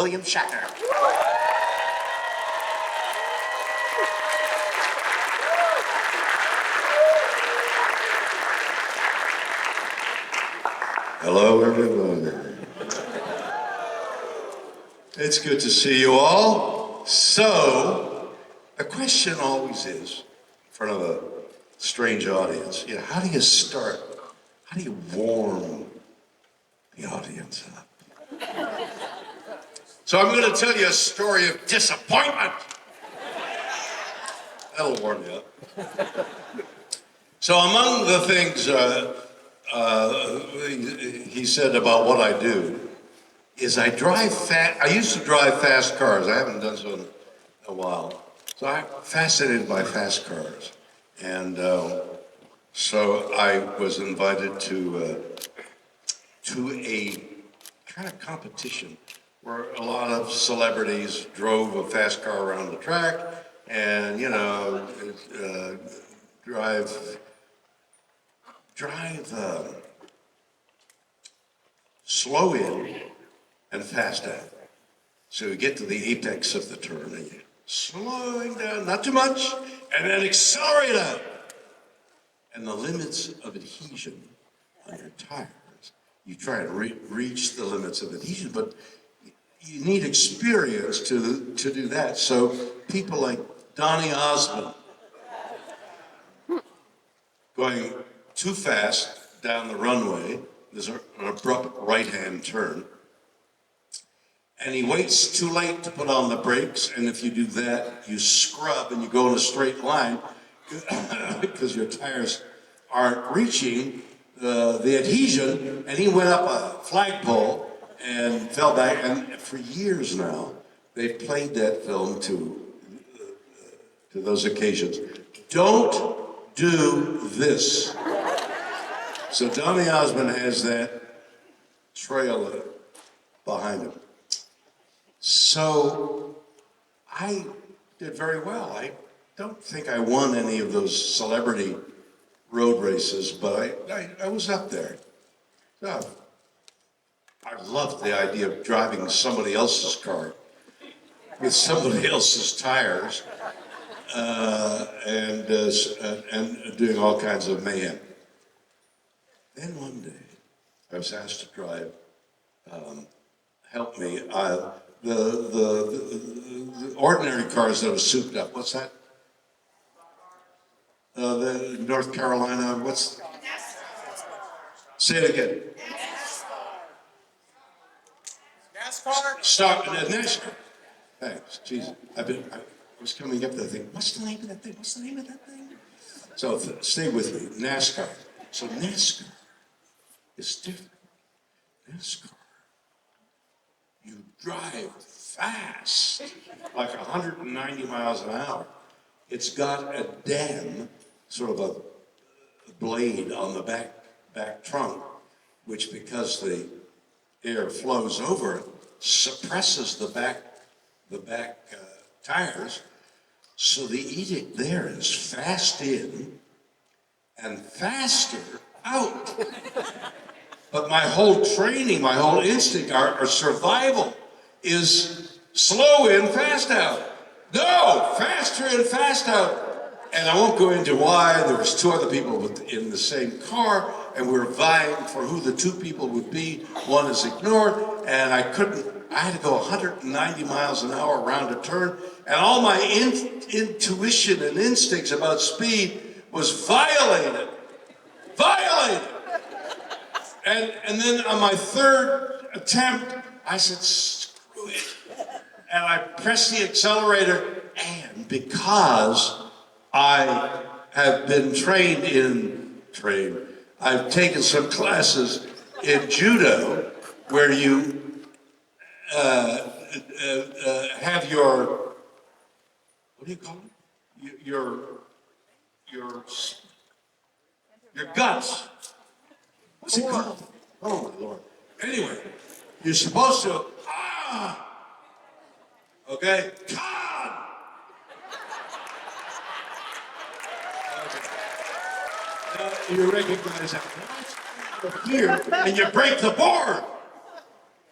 William Shatner. Hello, everyone. It's good to see you all. So, the question always is, in front of a strange audience, how do you start? How do you warm the audience up? So I'm going to tell you a story of disappointment. That'll warm you up. So among the things he said about what I do is I drive fast. I used to drive fast cars. I haven't done so in a while. So I'm fascinated by fast cars. And so I was invited to a kind of competition where a lot of celebrities drove a fast car around the track and, drive slow in and fast out. So you get to the apex of the turn and you're slowing down, not too much, and then accelerate out. And the limits of adhesion on your tires, you try and reach the limits of adhesion, but you need experience to do that. So people like Donny Osmond going too fast down the runway, there's an abrupt right-hand turn, and he waits too late to put on the brakes, and if you do that, you scrub and you go in a straight line because your tires aren't reaching the adhesion, and he went up a flagpole and fell back, and for years now, they've played that film to those occasions. Don't do this. So Donny Osmond has that trail behind him. So I did very well. I don't think I won any of those celebrity road races, but I was up there. So I loved the idea of driving somebody else's car with somebody else's tires and doing all kinds of mayhem. Then one day, I was asked to drive, help me, the ordinary cars that are souped up. What's that? The North Carolina, what's? Say it again. NASCAR? NASCAR. Thanks, Jesus. I was coming up with that thing. What's the name of that thing? What's the name of that thing? So stay with me. NASCAR. So NASCAR is different. NASCAR, you drive fast, like 190 miles an hour. It's got a dam, sort of a blade on the back trunk, which, because the air flows over it, suppresses the back tires. So the edict there is fast in and faster out. But my whole training, my whole instinct, our survival is slow in, fast out. No, faster in, fast out. And I won't go into why. There was two other people in the same car, and we were vying for who the two people would be. One is ignored, and I had to go 190 miles an hour around a turn, and all my intuition and instincts about speed was violated. And then on my third attempt, I said, screw it. And I pressed the accelerator, and because I have been I've taken some classes in judo where you have your, what do you call it? Your guts. What's it called? Oh my Lord. Anyway, you're supposed to, okay? God! Okay. Now you recognize that here, and you break the board.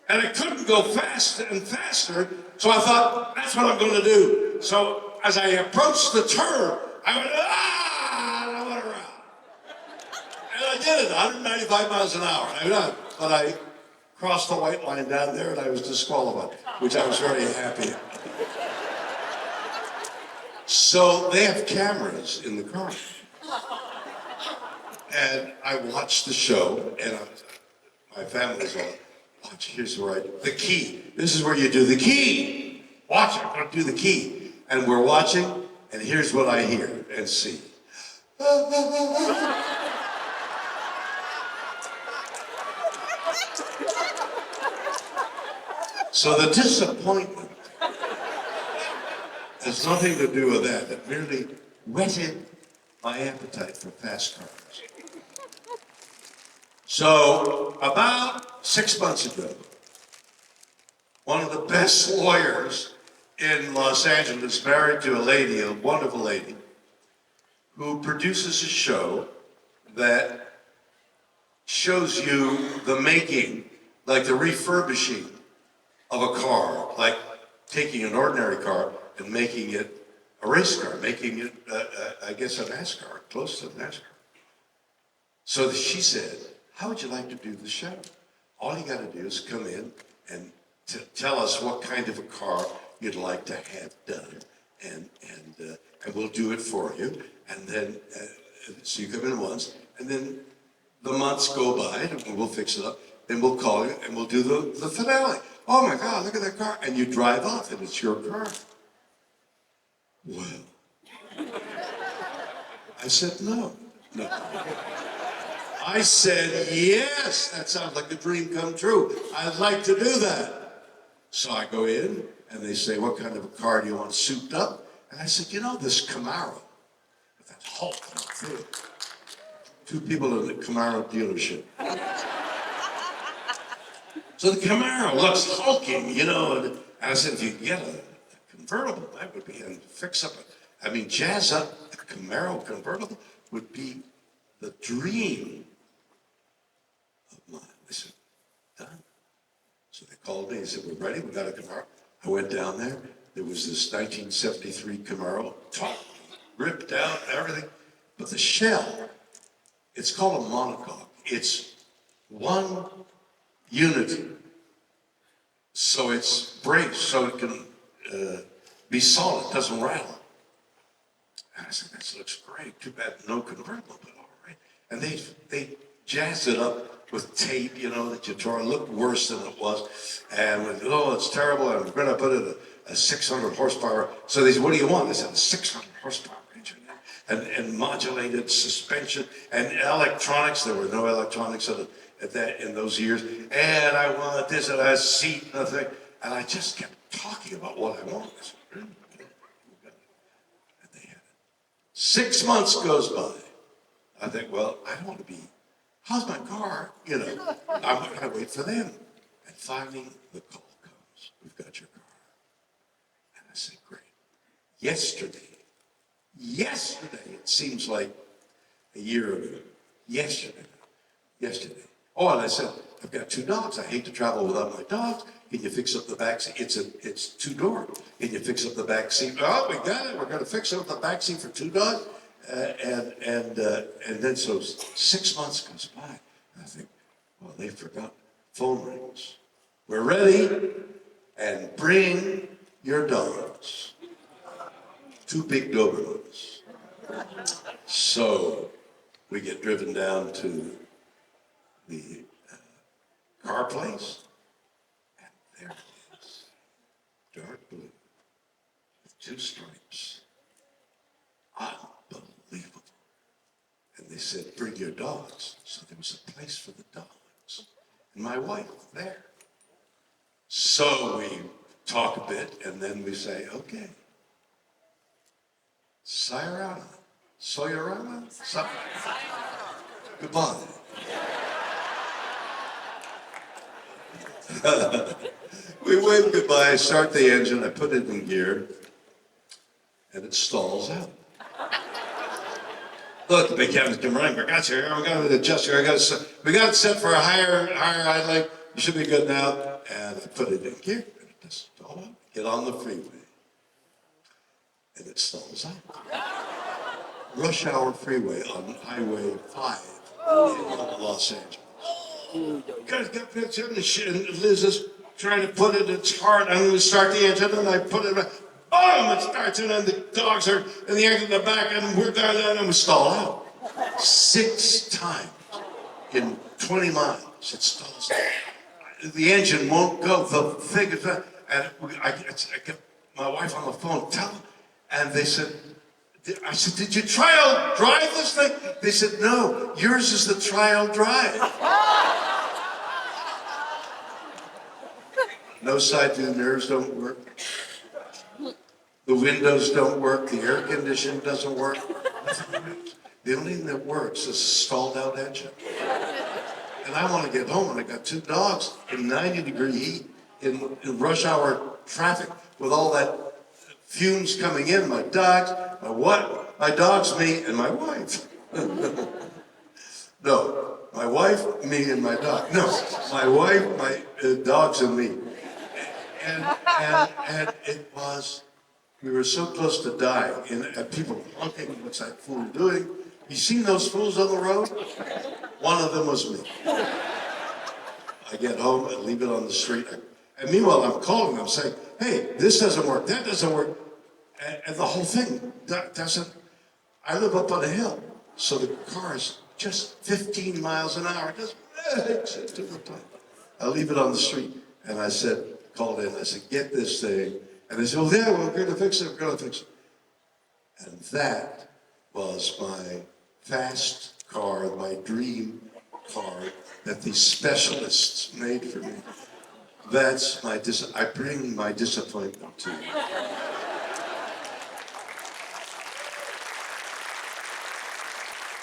And I couldn't go faster and faster, so I thought, that's what I'm going to do. So as I approached the turn, I went, ah, and I went around. And I did it, 195 miles an hour. But I crossed the white line down there and I was disqualified, which I was very happy at. So they have cameras in the car. And I watched the show, and my family's all, watch, here's where I do the key. This is where you do the key. Watch, I'm going to do the key. And we're watching, and here's what I hear and see. So the disappointment has nothing to do with that. It merely whetted my appetite for fast cars. So about 6 months ago, one of the best lawyers in Los Angeles married to a lady, a wonderful lady, who produces a show that shows you the making, like the refurbishing of a car, like taking an ordinary car and making it a race car, making it, I guess, a NASCAR, close to NASCAR. So she said, how would you like to do the show? All you got to do is come in and tell us what kind of a car you'd like to have done, and we'll do it for you. And then, so you come in once, and then the months go by, and we'll fix it up. Then we'll call you, and we'll do the finale. Oh my God, look at that car. And you drive off, and it's your car. Well, I said, no. I said, yes, that sounds like a dream come true. I'd like to do that. So I go in, and they say, what kind of a car do you want souped up? And I said, you know, this Camaro, with that Hulk thing. Two people in the Camaro dealership. So the Camaro looks hulking, you know, and I said, if you could get a convertible, that would be, and fix up, jazz up a Camaro convertible would be the dream of mine. They said, done. So they called me, they said, we're ready, we got a Camaro. I went down there, there was this 1973 Camaro, top, ripped out, everything, but the shell, it's called a monocoque. It's one unit, so it's braced, so it can be solid, doesn't rattle. And I said, this looks great. Too bad no convertible, but all right. And they jazzed it up with tape, you know, that you tore. It looked worse than it was. And went, oh, it's terrible. And we're going to put it a 600 horsepower. So they said, what do you want? They said, a 600 horsepower engine. And modulated suspension and electronics. There were no electronics in those years. And I wanted this and a seat and a thing. And I just kept talking about what I wanted. And they had it. 6 months goes by. I think, well, I don't want to be, how's my car? You know, I'm going to wait for them. And finally, the call comes. We've got your car. And I said, great. Yesterday, it seems like a year ago. Yesterday. Oh, and I said, I've got 2 dogs. I hate to travel without my dogs. Can you fix up the back seat? It's 2-door. Can you fix up the back seat? Oh, we got it. We're going to fix up the back seat for 2 dogs. And then so 6 months goes by. And I think, well, they forgot. Phone rings. We're ready. And bring your dogs. 2 big Dobermans. So we get driven down to the car place, and there it is, dark blue, with 2 stripes. Unbelievable. And they said, bring your dogs. So there was a place for the dogs. And my wife there. So we talk a bit, and then we say, okay. Sayonara. Goodbye. We wave goodbye, start the engine, I put it in gear, and it stalls out. Look, the big captain's come running. We got to adjust here. We got it set for a higher idling. You should be good now. And I put it in gear, and it just stalled out. Get on the freeway, and it stalls out. Rush hour freeway on Highway 5 in Los Angeles. Guys got picture and shit, and Liz is trying to put it, it's hard. I'm going to start the engine, and I put it back. Boom! It starts, and then the dogs are in the engine in the back, and we're down there, and we stall out. 6 times in 20 miles, it stalls out. The engine won't go. The thing is, and I get my wife on the phone, tell them, and they said, I said, did you trial drive this thing? They said, no, yours is the trial drive. No side view mirrors don't work. The windows don't work. The air conditioning doesn't work. The only thing that works is a stalled out engine. And I want to get home, and I got 2 dogs in 90-degree heat in rush hour traffic with all that fumes coming in. My dogs, my dogs, me, and my wife. No, my wife, me, and my dog. No, my wife, my dogs, and me. And it was, we were so close to dying, and people honking, what's that fool doing? You seen those fools on the road? One of them was me. I get home and leave it on the street. And meanwhile, I'm calling them saying, hey, this doesn't work, that doesn't work. And the whole thing doesn't, I live up on a hill, so the car is just 15 miles an hour. It doesn't makes it to the top. I leave it on the street, and I said, called in, I said, get this thing. And they said, well, yeah, we're going to fix it, we're going to fix it. And that was my fast car, my dream car that these specialists made for me. That's my, I bring my disappointment to you.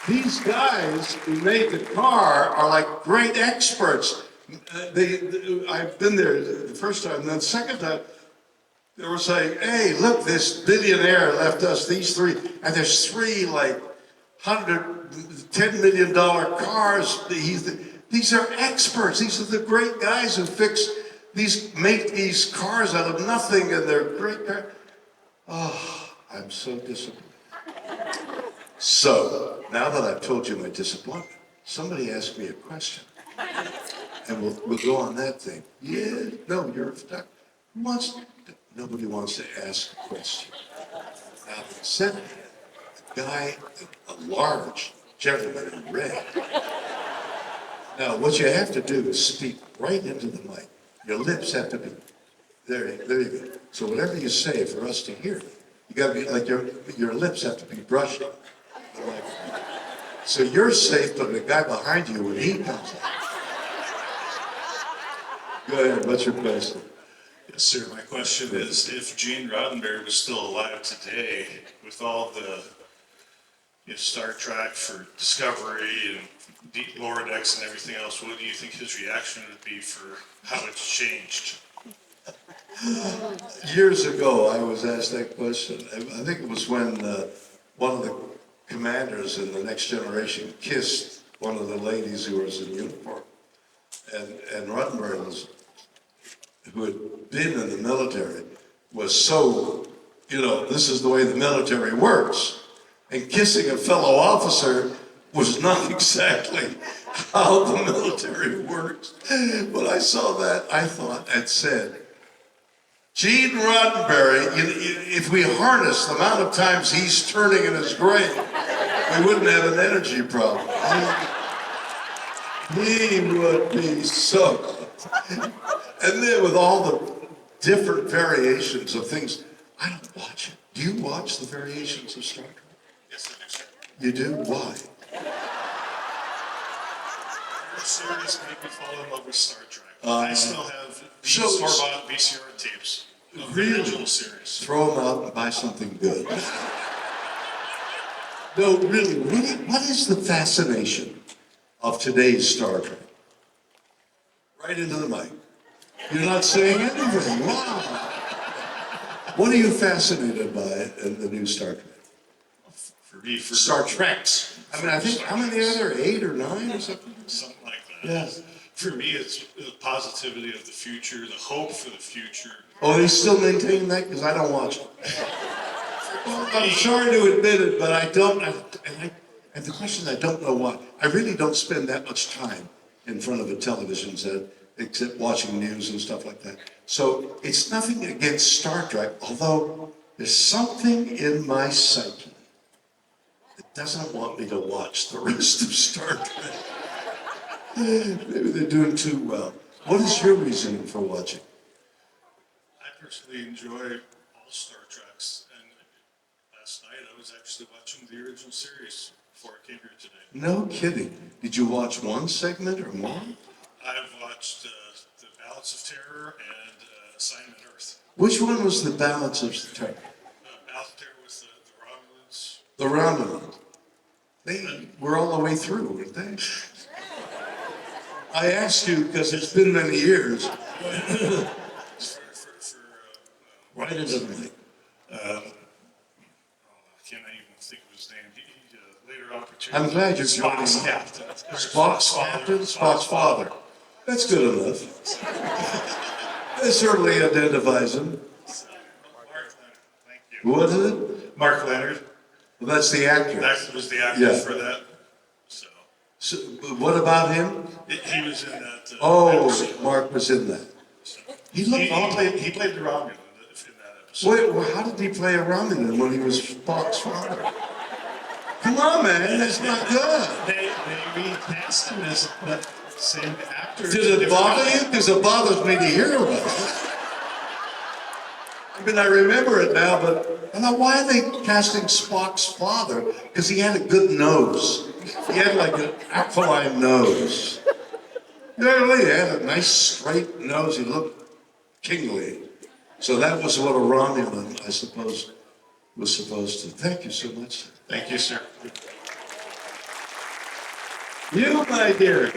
These guys who made the car are like great experts. I've been there the first time, and then the second time, they were saying, hey, look, this billionaire left us these 3, and there's 3 like $10 million cars. These are experts. These are the great guys who make these cars out of nothing, and they're great cars. Oh, I'm so disappointed. So, now that I've told you my disappointment, somebody asked me a question. And we'll go on that thing. Yeah, no, you're a photographer. Nobody wants to ask a question. Now, they said that, a guy, a large gentleman in red. Now, what you have to do is speak right into the mic. Your lips have to be, there you go. So whatever you say for us to hear, you gotta be like your lips have to be brushing. So you're safe, but the guy behind you, when he comes out. Go ahead, what's your question? Yes, sir. My question is, if Gene Roddenberry was still alive today, with all the Star Trek for Discovery and Deep Lower Decks and everything else, what do you think his reaction would be for how it's changed? Years ago, I was asked that question. I think it was when one of the commanders in the Next Generation kissed one of the ladies who was in uniform. And Roddenberry, who had been in the military, was so, this is the way the military works. And kissing a fellow officer was not exactly how the military works. When I saw that, I thought and said, Gene Roddenberry, if we harness the amount of times he's turning in his grave, we wouldn't have an energy problem. He would be so. And then with all the different variations of things, I don't watch it. Do you watch the variations of Star Trek? Yes, I do, sir. You do? Why? Your series made me fall in love with Star Trek. I still have store-bought VCR tapes of the original series. Throw them out and buy something good. No, really, what is the fascination of today's Star Trek? Right into the mic. You're not saying anything. Wow. What are you fascinated by in the new Star Trek? For me, for Star Treks. I mean, I think, how many are there? 8 or 9 or something? Something like that. Yes. For me, it's the positivity of the future, the hope for the future. Oh, they still maintain that? Because I don't watch it. I'm sorry to admit it, but I don't, and the question, I don't know why. I really don't spend that much time in front of a television set, except watching news and stuff like that. So it's nothing against Star Trek, although there's something in my psyche that doesn't want me to watch the rest of Star Trek. Maybe they're doing too well. What is your reasoning for watching? I personally enjoy all Star Treks, and last night I was actually watching the original series before I came here today. No kidding. Did you watch one segment or more? I've watched The Balance of Terror and Assignment Earth. Which one was the Balance of Terror? Balance of Terror was the Romulans. The Romulans. They were all the way through, weren't they? I asked you because it's been many years. Right into the night. I can't even think of his name. He later opportunity. I'm glad you're joining Spock's me. captain. Spock's captain, Spock's father. That's good enough. That certainly identifies him. Mark Leonard. Thank you. What is it? Mark Leonard. Well, that's the actor. That was the actor Yeah. for that. So, what about him? He was in that. Oh, episode. Mark was in that. He looked He played the Romulan in that episode. Wait, well, how did he play a Romulan when he was Spock's father? Come on, man, that's not good. They recast him as the same actor. Did it bother you? Because it bothers me to hear about it. I mean, I remember it now, but I thought, why are they casting Spock's father? Because he had a good nose. He had like an aquiline nose. Really, he had a nice straight nose. He looked kingly. So that was what a Romulan, I suppose, was supposed to. Thank you so much. Thank you, sir. You, my dear.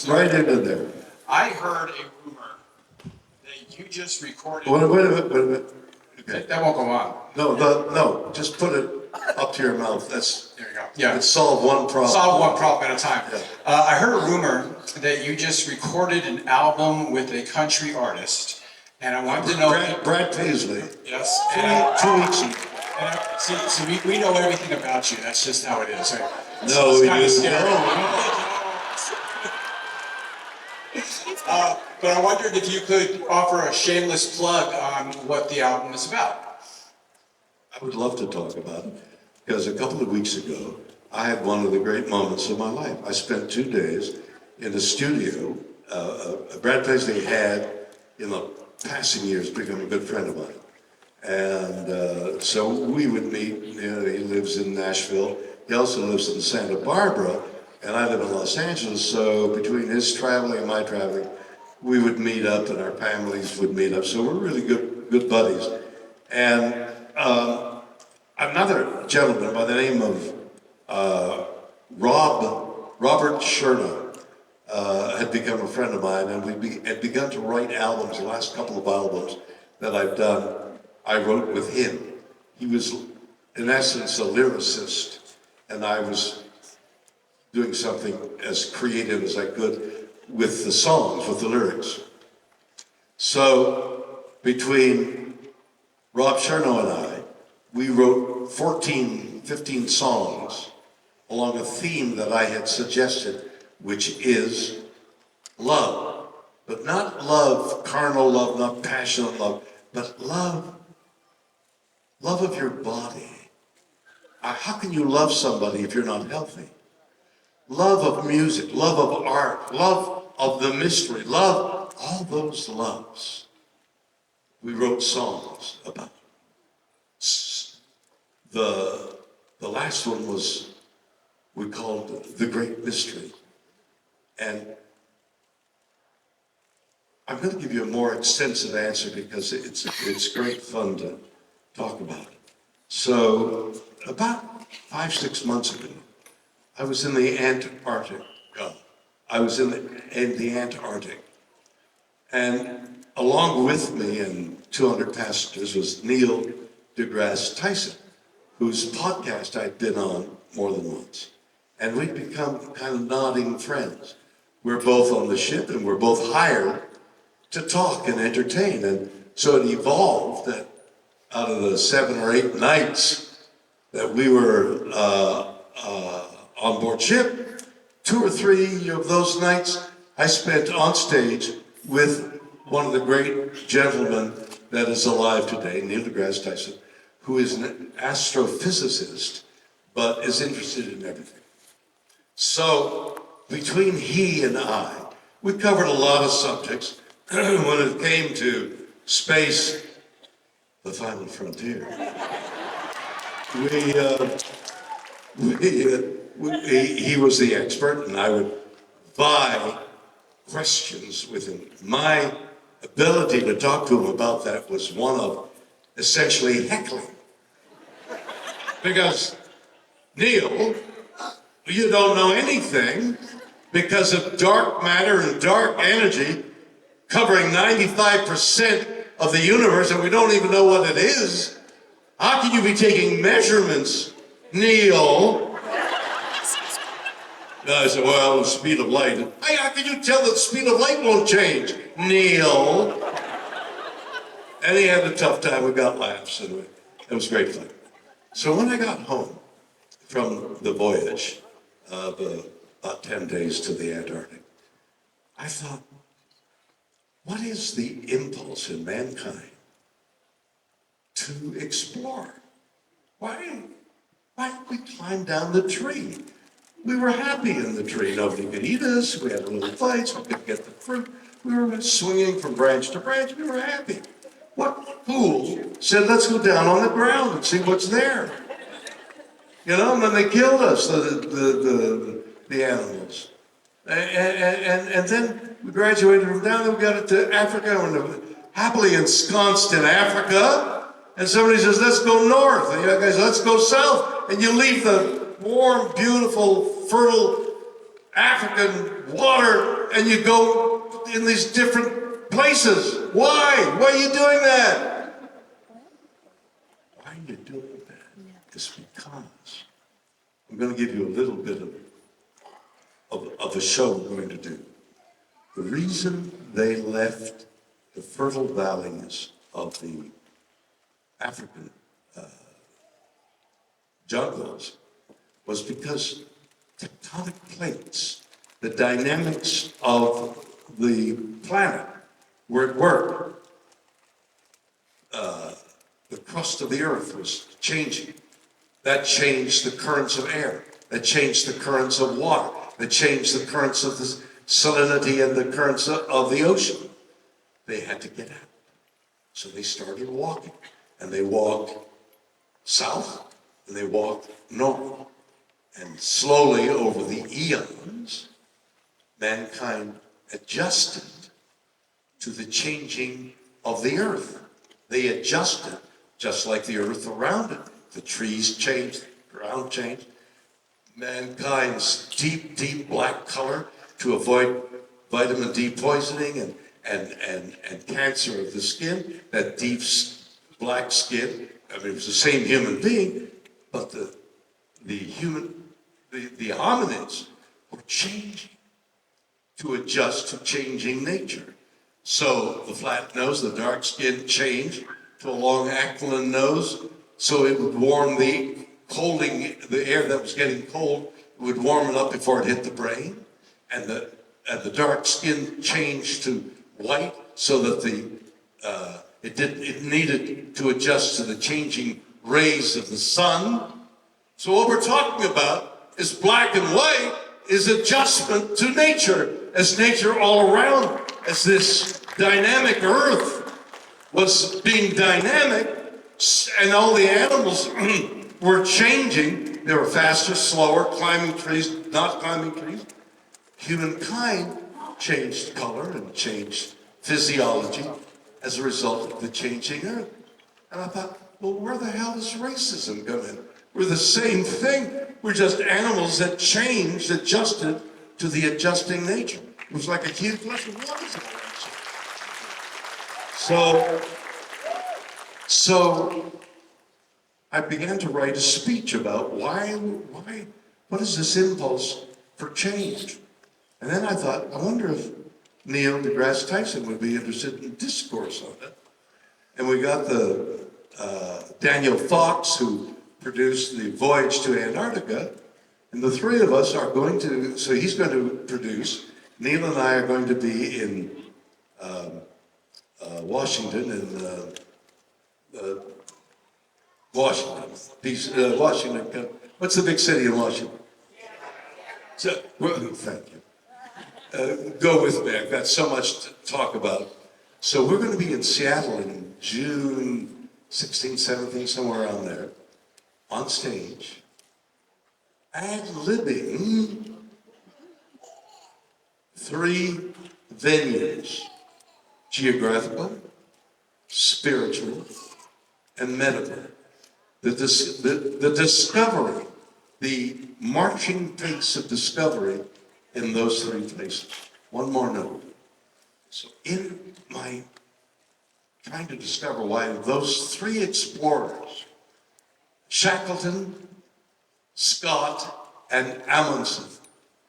Right into there. I heard a rumor that you just recorded. Wait a minute. Okay. That won't go on. No, just put it up to your mouth. There you go. Yeah. Let's solve one problem. Solve one problem at a time. Yeah. I heard a rumor that you just recorded an album with a country artist, and I wanted to know. Brad Paisley. Yes. 2 weeks ago. See, we know everything about you. That's just how it is. Right? No, it's we kind of didn't. scary. But I wondered if you could offer a shameless plug on what the album is about. I would love to talk about it because a couple of weeks ago, I had one of the great moments of my life. I spent 2 days in a studio. Brad Paisley had, in the passing years, become a good friend of mine. And so we would meet. You know, he lives in Nashville. He also lives in Santa Barbara, and I live in Los Angeles. So between his traveling and my traveling, we would meet up, and our families would meet up. So we're really good buddies. And another gentleman by the name of Robert Chernow had become a friend of mine, and we had begun to write albums. The last couple of albums that I've done, I wrote with him. He was, in essence, a lyricist, and I was doing something as creative as I could with the songs, with the lyrics. So between Rob Chernow and I, we wrote 15 songs along a theme that I had suggested, which is love. But not love, carnal love, not passionate love, but love of your body. How can you love somebody if you're not healthy? Love of music, love of art, love of the mystery, love, all those loves. We wrote songs about. The last one we called The Great Mystery. And I'm going to give you a more extensive answer because it's great fun to talk about it. So about 5-6 months ago, I was in the Antarctic. And along with me and 200 passengers was Neil deGrasse Tyson, whose podcast I'd been on more than once. And we'd become kind of nodding friends. we're both on the ship and we're both hired to talk and entertain. And so it evolved that out of the 7 or 8 nights that we were on board ship, 2 or 3 of those nights I spent on stage with one of the great gentlemen that is alive today, Neil deGrasse Tyson, who is an astrophysicist, but is interested in everything. So between he and I, we covered a lot of subjects. When it came to space, the final frontier, he was the expert, and I would vie questions with him. My ability to talk to him about that was one of essentially heckling. Because, Neil, you don't know anything because of dark matter and dark energy covering 95% of the universe, and we don't even know what it is. How can you be taking measurements, Neil? I said, well, the speed of light. Hey, how can you tell that the speed of light won't change, Neil? And he had a tough time. We got laughs, and it was great fun. So when I got home from the voyage of about 10 days to the Antarctic, I thought, what is the impulse in mankind to explore? Why don't we climb down the tree? We were happy in the tree. Nobody could eat us. We had little fights. We could get the fruit. We were swinging from branch to branch. We were happy. What fool said, let's go down on the ground and see what's there? You know, and then they killed us, the animals. And then we graduated from down there, we got it to Africa, and we're happily ensconced in Africa. And somebody says, let's go north. And the other guy says, let's go south. And you leave the warm, beautiful, fertile African water, and you go in these different places. Why? Why are you doing that? Why are you doing that? It's because I'm going to give you a little bit of a show we're going to do. The reason they left the fertile valleys of the African jungles was because tectonic plates, the dynamics of the planet were at work. The crust of the earth was changing. That changed the currents of air. That changed the currents of water. That changed the currents of the salinity and the currents of the ocean. They had to get out. So they started walking. And they walked south, and they walked north. And slowly over the eons, mankind adjusted to the changing of the earth. They adjusted just like the earth around it. The trees changed, the ground changed. Mankind's deep, deep black color to avoid vitamin D poisoning and cancer of the skin, that deep black skin. I mean, it was the same human being, but the hominids were changing to adjust to changing nature. So the flat nose, the dark skin changed to a long aquiline nose, so it would warm the air that was getting cold, it would warm it up before it hit the brain. And the dark skin changed to white so that it needed to adjust to the changing rays of the sun. So what we're talking about is black and white is adjustment to nature, as nature all around, as this dynamic earth was being dynamic, and all the animals were changing. They were faster, slower, climbing trees, not climbing trees. Humankind changed color and changed physiology as a result of the changing earth. And I thought, well, where the hell does racism come in? We're the same thing. We're just animals that changed, adjusted to the adjusting nature. It was like a huge lesson. What is it? So I began to write a speech about what is this impulse for change? And then I thought, I wonder if Neil deGrasse Tyson would be interested in discourse on it. And we got the Daniel Fox, who produced the Voyage to Antarctica, and the three of us are going to, so he's going to produce, Neil and I are going to be in Washington, Washington, what's the big city in Washington? So, well, thank you. Go with me, I've got so much to talk about. So we're going to be in Seattle in June 16th, 17th, somewhere around there, on stage, ad-libbing 3 venues: geographical, spiritual, and medical. The discovery, the marching pace of discovery in those 3 places. One more note. So in my trying to discover why those 3 explorers, Shackleton, Scott, and Amundsen,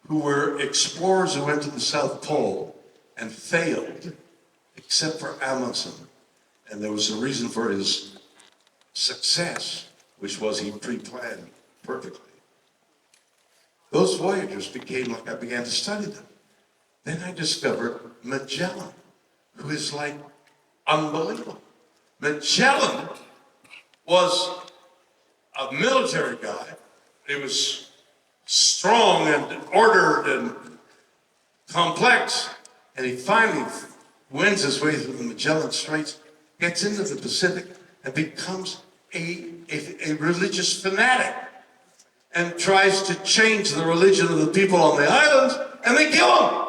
who were explorers who went to the South Pole and failed, except for Amundsen. And there was a reason for his success, which was he pre-planned perfectly. Those voyagers became like I began to study them. Then I discovered Magellan, who is like unbelievable. Magellan was a military guy. He was strong and ordered and complex. And he finally wins his way through the Magellan Straits, gets into the Pacific, and becomes a religious fanatic, and tries to change the religion of the people on the islands, and they kill him.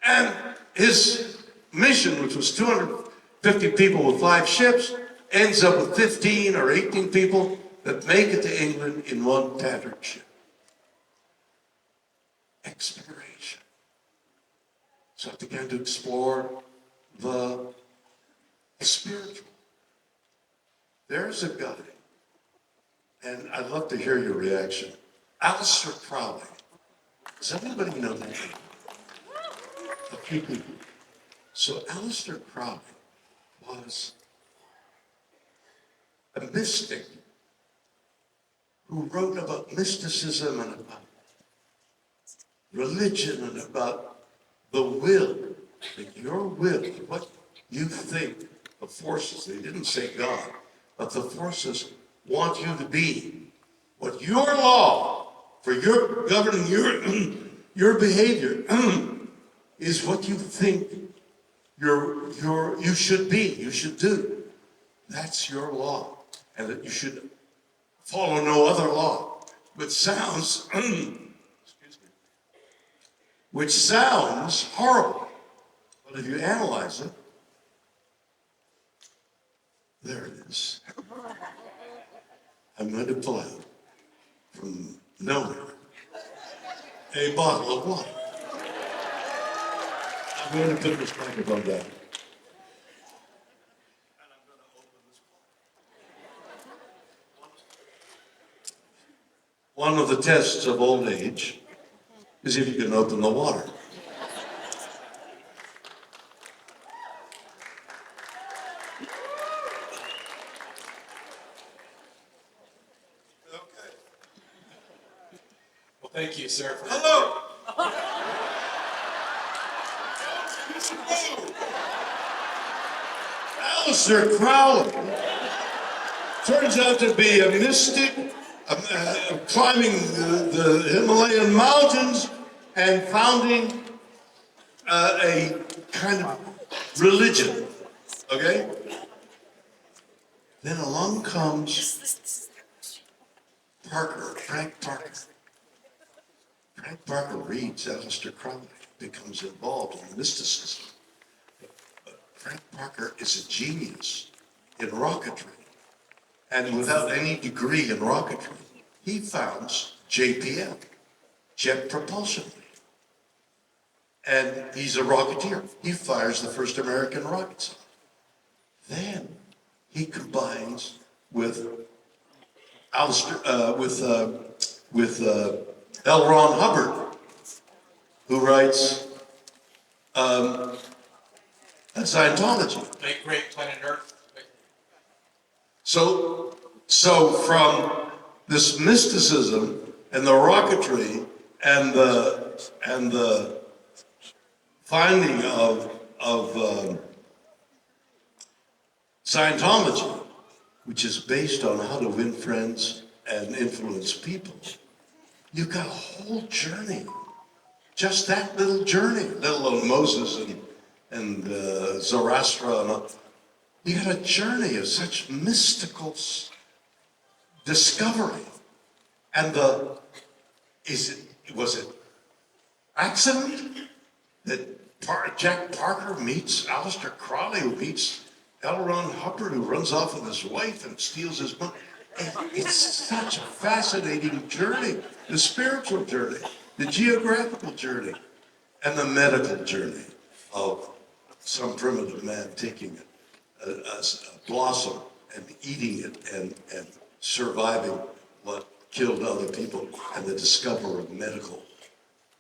And his mission, which was 250 people with 5 ships, ends up with 15 or 18 people that make it to England in one tattered ship. Exploration. So I began to explore the spiritual. There's a guy, and I'd love to hear your reaction. Aleister Crowley. Does anybody know that name? A few people. So Aleister Crowley was a mystic who wrote about mysticism and about religion and about the will, that your will, what you think the forces, they didn't say God, but the forces want you to be, what your law for your governing your behavior is what you think you should be, you should do. That's your law, and that you should follow no other law, which sounds, which sounds horrible, but if you analyze it, there it is. I'm going to pull out from nowhere a bottle of water. I'm going to put this microphone down. One of the tests of old age is if you can open the water. Okay. Well, thank you, sir. Hello. Aleister Crowley turns out to be a mystic, climbing the Himalayan mountains and founding a kind of religion, okay? Then along comes Frank Parker. Frank Parker reads Aleister Crowley, becomes involved in mysticism. But Frank Parker is a genius in rocketry. And without any degree in rocketry, he founds JPL, Jet Propulsion. And he's a rocketeer. He fires the first American rockets. Then he combines with L. Ron Hubbard who writes Scientology. Great Planet Earth. So from this mysticism and the rocketry and the finding of Scientology, which is based on how to win friends and influence people, you've got a whole journey. Just that little journey, let alone Moses and Zoroaster and all. You got a journey of such mystical discovery. And was it accident that Jack Parker meets Aleister Crowley, who meets L. Ron Hubbard, who runs off with his wife and steals his money? It's such a fascinating journey. The spiritual journey, the geographical journey, and the medical journey of some primitive man taking a blossom and eating it and surviving what killed other people, and the discoverer of natural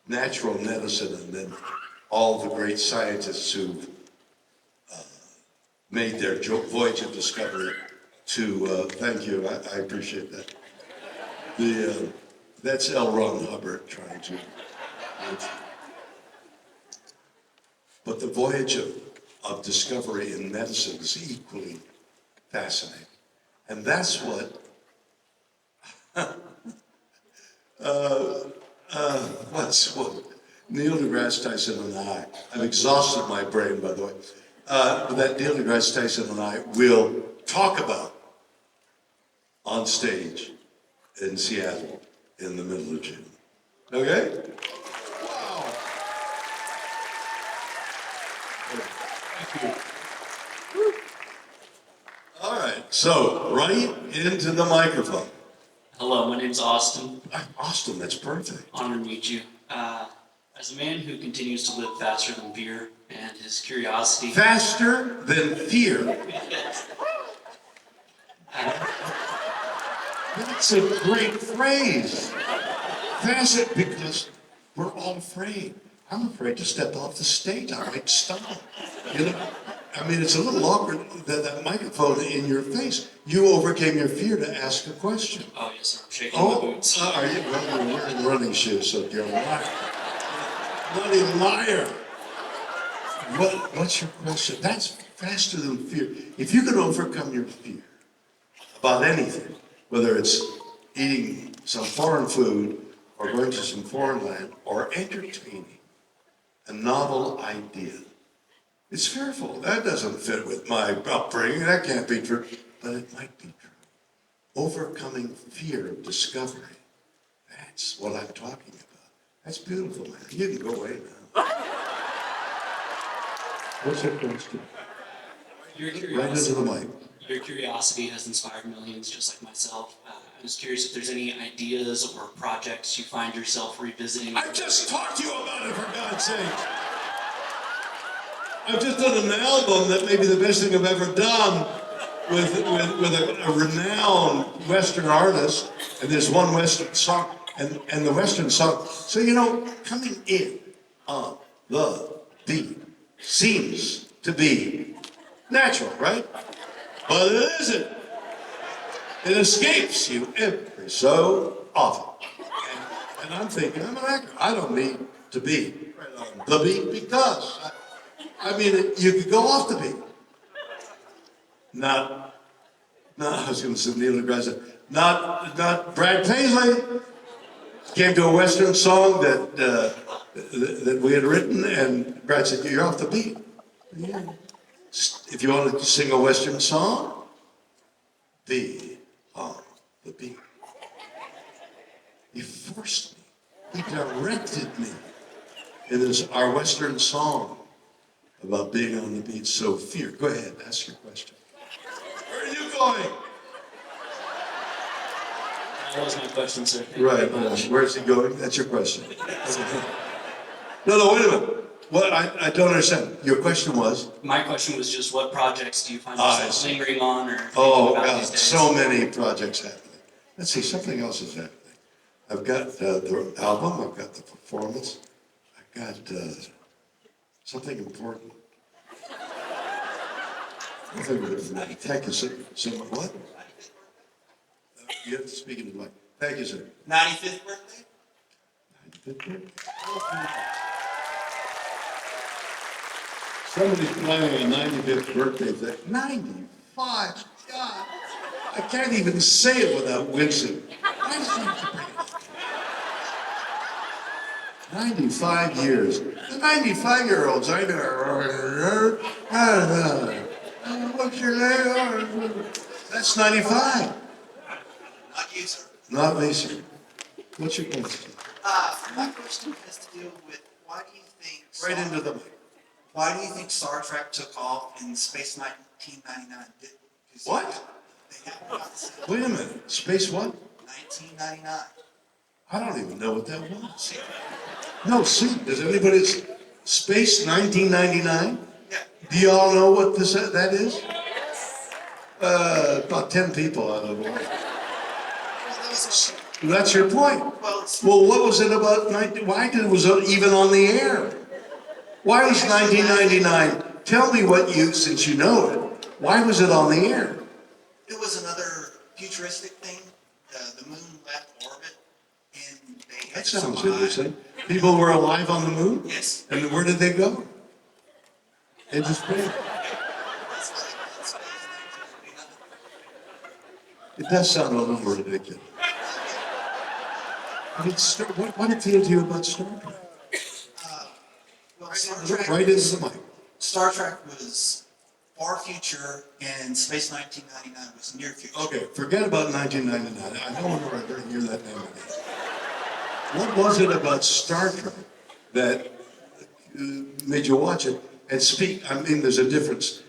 medicine, and then all the great scientists who've made their voyage of discovery to, thank you, I appreciate that. That's L. Ron Hubbard trying to, but the voyage of discovery in medicine is equally fascinating. And that's what, what Neil deGrasse Tyson and I've exhausted my brain, by the way, that Neil deGrasse Tyson and I will talk about on stage in Seattle in the middle of June. Okay? Wow. Thank you. All right, so right into the microphone. Hello, my name's Austin. Austin, that's perfect. Honor to meet you. As a man who continues to live faster than fear and his curiosity. Faster than fear. That's a great phrase. Faster, because we're all afraid. I'm afraid to step off the stage. I might stumble. You know, I mean, it's a little awkward that microphone in your face. You overcame your fear to ask a question. Oh, yes, sir. I'm shaking my boots. Are you? Well, you're wearing running shoes, so you're a liar. Bloody liar. What's your question? That's faster than fear. If you can overcome your fear about anything, whether it's eating some foreign food or going to some foreign land or entertaining a novel idea, it's fearful. That doesn't fit with my upbringing. That can't be true. But it might be true. Overcoming fear of discovery. That's what I'm talking about. That's beautiful, man. You can go away now. What's your question? Your Right into the mic. Your curiosity has inspired millions just like myself. I was curious if there's any ideas or projects you find yourself revisiting. I just talked to you about it, for God's sake. I've just done an album that may be the best thing I've ever done with a renowned Western artist, and there's one Western song, and the Western song. So, you know, coming in on the beat seems to be natural, right? But it isn't. It escapes you every so often. And I'm thinking, I'm an actor. I don't need to be right on the beat because, I mean, you could go off the beat. Not I was going to say Neil deGrasse, not Brad Paisley came to a Western song that we had written, and Brad said, "You're off the beat. Yeah. If you want to sing a Western song, be on the beat." He forced me. He directed me. It is our Western song about being on the beat. So fear. Go ahead, ask your question. Where are you going? That was my question, sir. Thank you Right. very much. Where's he going? That's your question. No, wait a minute. What? I don't understand. Your question was? My question was just what projects do you find I yourself see. lingering on or thinking Oh, about God, these days? so many projects happening. Let's see, something else is happening. I've got the album, I've got the performance, got something important. Thank you, sir. What? You have to speak into the mic. Thank you, sir. 95th birthday? 95th. Somebody's planning a 95th birthday thing. 95? God. I can't even say it without wincing. 95 years. The 95-year-olds, I know. What's your name? That's 95. Not you, sir. Not me, sir. What's your question? My question has to do with why do you think Right into the mic. why do you think Star Trek took off in Space 1999? What? They haven't got this yet. Wait a minute. Space what? 1999. I don't even know what that was. No, see, does anybody, Space 1999? Yeah. Do you all know what that is? About 10 people out of the way. That's your point. Well, what was it about, why was it even on the air? Why was 1999, tell me what you, since you know it, why was it on the air? It was another futuristic thing. The moon left orbit, and they had That to sounds survive. interesting. People were alive on the moon? Yes. And where did they go? Into space. That's why they call it Space 1999. It does sound a little ridiculous. I mean, what appealed to you about Star Trek? Well, Star Trek Right into the mic. Star Trek was far future, and Space 1999 was near future. Okay, forget about 1999. I don't want to hear that name again. What was it about Star Trek that made you watch it and speak? I mean, there's a difference.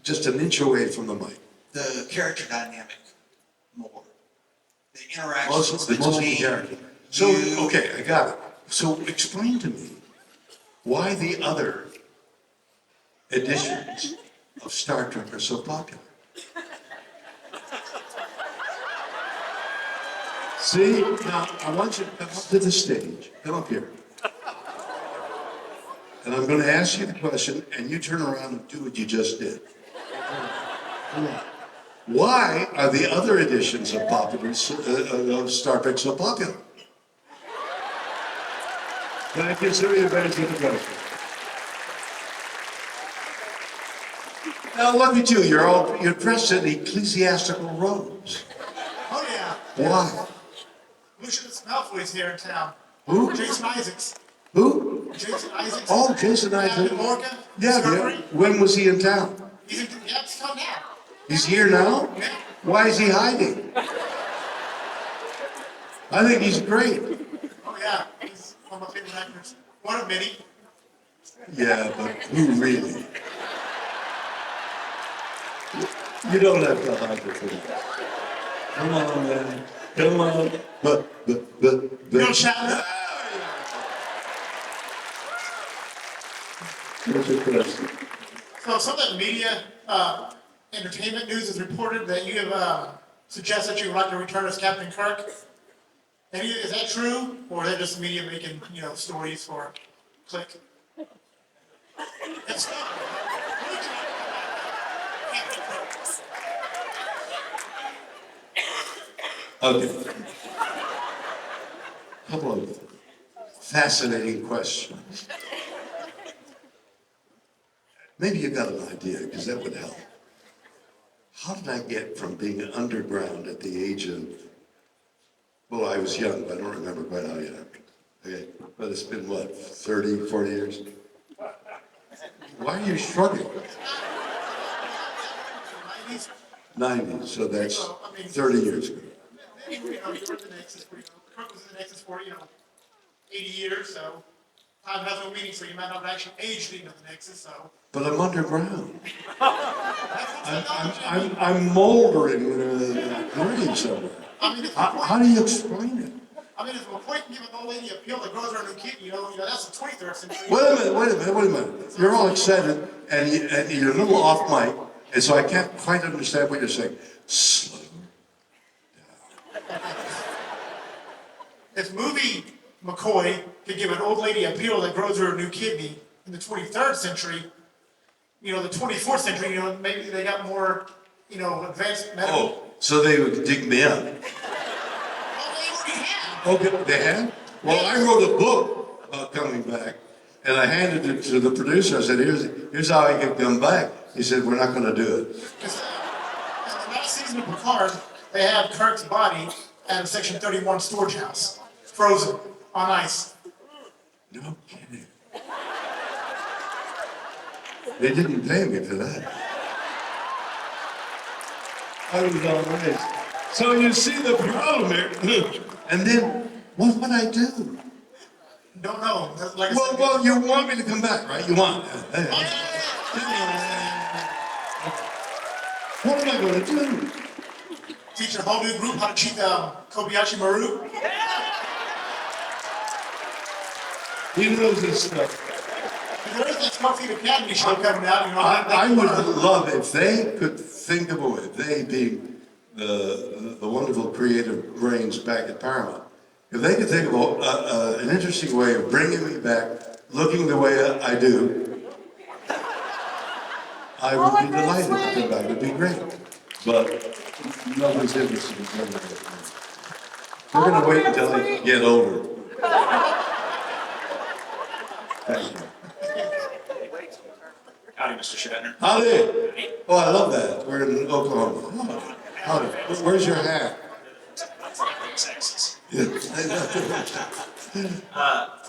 Just an inch away from the mic. The character dynamic more. The interactions Most of the between character. So, you- okay, I got it. So explain to me why the other editions of Star Trek are so popular. See, now I want you to come up to the stage. Come up here. And I'm going to ask you the question, and you turn around and do what you just did. Come on. Why are the other editions of Star Trek so popular? Thank you, sir. You're very good question. Now look at you. You're dressed in ecclesiastical robes. Oh, yeah. Why? Lucius Malfoy's here in town. Who? Jason Isaacs. Who? Jason Isaacs. Oh, Jason Isaacs. Captain Lorca. Yeah, Discovery. yeah. When was he in town? He's in, yeah, he's come now. He's here now? Yeah. Why is he hiding? I think he's great. Oh, yeah. He's one of my favorite actors. One of many. Yeah, but who really? You don't have to hide it for that. Come on, man. Come on. William Shatner. What's your question? So some of the media, entertainment news has reported that you have suggested you would like to return as Captain Kirk. Is that true, or is that just the media making, stories for click? It's not. Captain Kirk. Okay. Couple of fascinating questions. Maybe you got an idea, because that would help. How did I get from being underground at the age of, well, I was young, but I don't remember quite how young. Okay, but it's been what, 30, 40 years? Why are you shrugging? 90, so that's 30 years ago. You were in the Nexus for, Kirk was in the Nexus for, 80 years, so time has no meaning, so you might not have actually aged into the Nexus, so. But I'm underground. That's technology. I'm moldering in a grave somewhere. I mean, How do you explain it? if a point can give an old lady a pill that grows her a new kidney, that's the 23rd century. Wait a minute. You're all excited and you're a little off mic, and so I can't quite understand what you're saying. Slow. If movie McCoy could give an old lady a pill that grows her a new kidney in the 23rd century, the 24th century, maybe they got more, advanced medical. Oh, so they would dig me up. Okay, they had? Well, I wrote a book about coming back, and I handed it to the producer. I said, here's how I can come back. He said, we're not gonna do it. Because in the last season of Picard, they have Kirk's body at a Section 31 storage house, frozen, on ice. No kidding. They didn't pay me for that. I was all right. So you see the problem here. And then, what would I do? Don't know. Like I said, Well, you want me to come back, right? You want? What am I gonna do? teach a whole new group how to cheat Kobayashi Maru. He knows this stuff. There is that Smoky Academy show coming out. I would love if they could think of a way, they being the wonderful creative brains back at Paramount, if they could think of an interesting way of bringing me back, looking the way I do, I would be delighted to come back. It'd be great. But nobody's interested in coming back. We're going to wait until they get older. Thank you. Howdy, Mr. Shatner. Howdy. Oh, I love that. We're in Oklahoma. Howdy. Where's your hat? Texas. Yeah. Before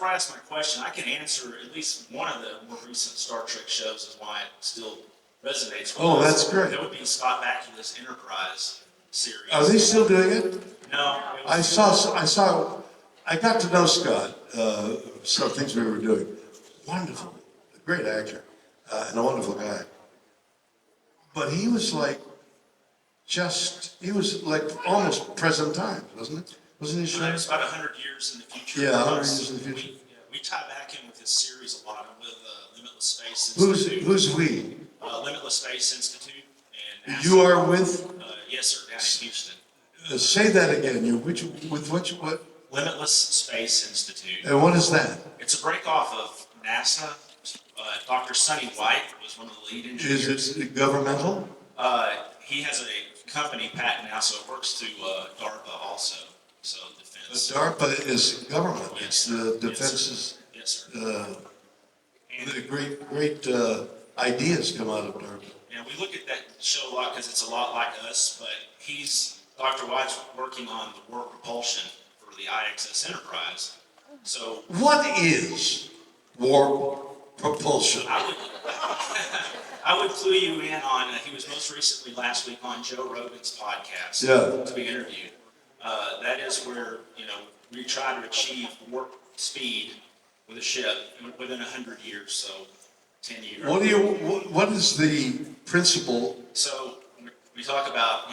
I ask my question, I can answer at least one of the more recent Star Trek shows is why it still resonates with Oh, us. that's great. That would be Scott Bakula's Enterprise series. Are they still doing it? No. It was, I got to know Scott, some things we were doing. Wonderful, a great actor, and a wonderful guy. But he was like, almost present times, wasn't it? Wasn't he it sure? was about 100 years in the future. Yeah, 100 because years in the future. We tie back in with his series a lot with Limitless Space Who's Institute. we? Limitless Space Institute and NASA. You are with, Yes, sir, down in Houston. say that again, what? Limitless Space Institute. And what is that? It's a break off of NASA. Dr. Sonny White was one of the lead engineers. Is it governmental? He has a company, Pat now, so it works through DARPA also, so defense. DARPA is government, it's the Yes, defense's, Yes, sir. the great ideas come out of DARPA. And we look at that show a lot because it's a lot like us, but Dr. White's working on the warp propulsion for the IXS Enterprise. So What is warp propulsion? I would clue you in on, he was most recently last week on Joe Rogan's podcast Yeah. to be interviewed. That is where, we try to achieve warp speed with a ship within 100 years, so 10 years. What is the principle? So we talk about,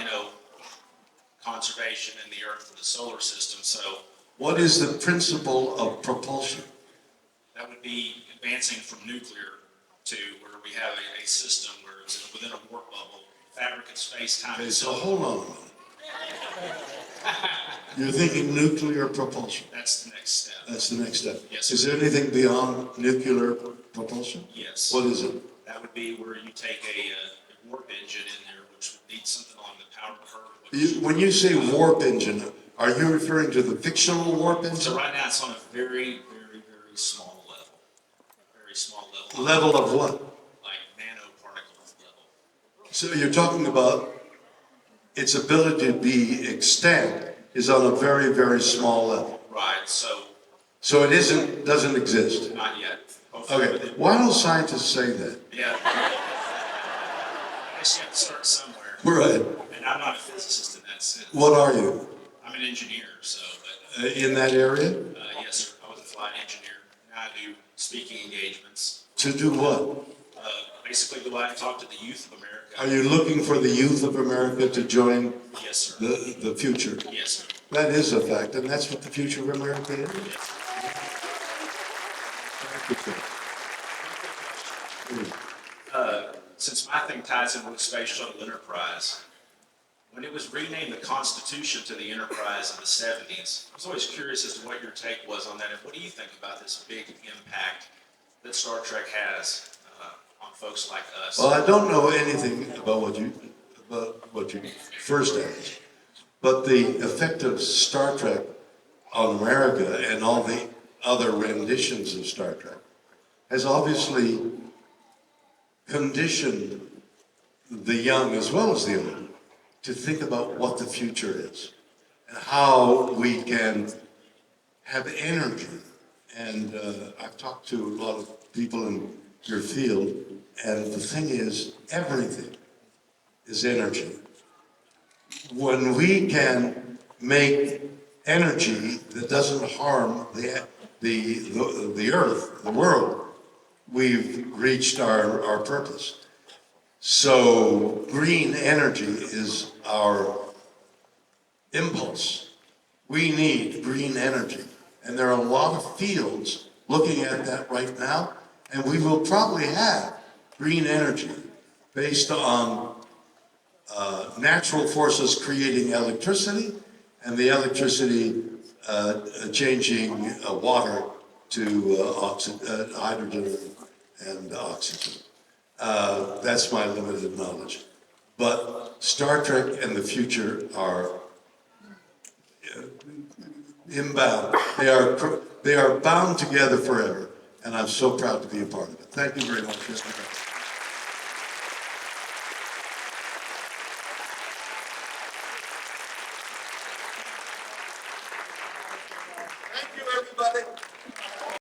conservation in the Earth and the solar system, so What is the principle of propulsion? that would be advancing from nuclear to where we have a system where it's within a warp bubble, fabric of space, time, Okay, and so so hold on a minute. You're thinking nuclear propulsion. that's the next step. That's the next step. Yes, Is sir. there anything beyond nuclear propulsion? Yes. What is it? That would be where you take a warp engine in there, which would need something along the power curve. When you say warp engine, are you referring to the fictional warp So engine? right now it's on a very, very, very small level. Very small level. Level of what? Like nanoparticle level. So you're talking about its ability to be extant is on a very, very small level. Right, so So it doesn't exist. not yet. Hopefully Okay, within- why don't scientists say that? Yeah. I guess you have to start somewhere. Right. And I'm not a physicist in that sense. What are you? I'm an engineer, so, but, In that area? yes, sir. I was a flight engineer. Now I do speaking engagements. To do what? Basically, go out and talk to the youth of America. Are you looking for the youth of America to join Yes, sir. the future? Yes, sir. That is a fact, and that's what the future of America is. Since my thing ties in with Space Shuttle Enterprise, when it was renamed the Constitution to the Enterprise in the 70s, I was always curious as to what your take was on that, and what do you think about this big impact that Star Trek has on folks like us? Well, I don't know anything about what you first asked, but the effect of Star Trek on America and all the other renditions of Star Trek has obviously conditioned the young as well as the old to think about what the future is and how we can have energy. And I've talked to a lot of people in your field, and the thing is, everything is energy. When we can make energy that doesn't harm the earth, the world, we've reached our purpose. So green energy is our impulse. We need green energy. And there are a lot of fields looking at that right now, and we will probably have green energy based on natural forces creating electricity, and the electricity changing water to hydrogen and oxygen. That's my limited knowledge. But Star Trek and the future are inbound. They are bound together forever, and I'm so proud to be a part of it. Thank you very much.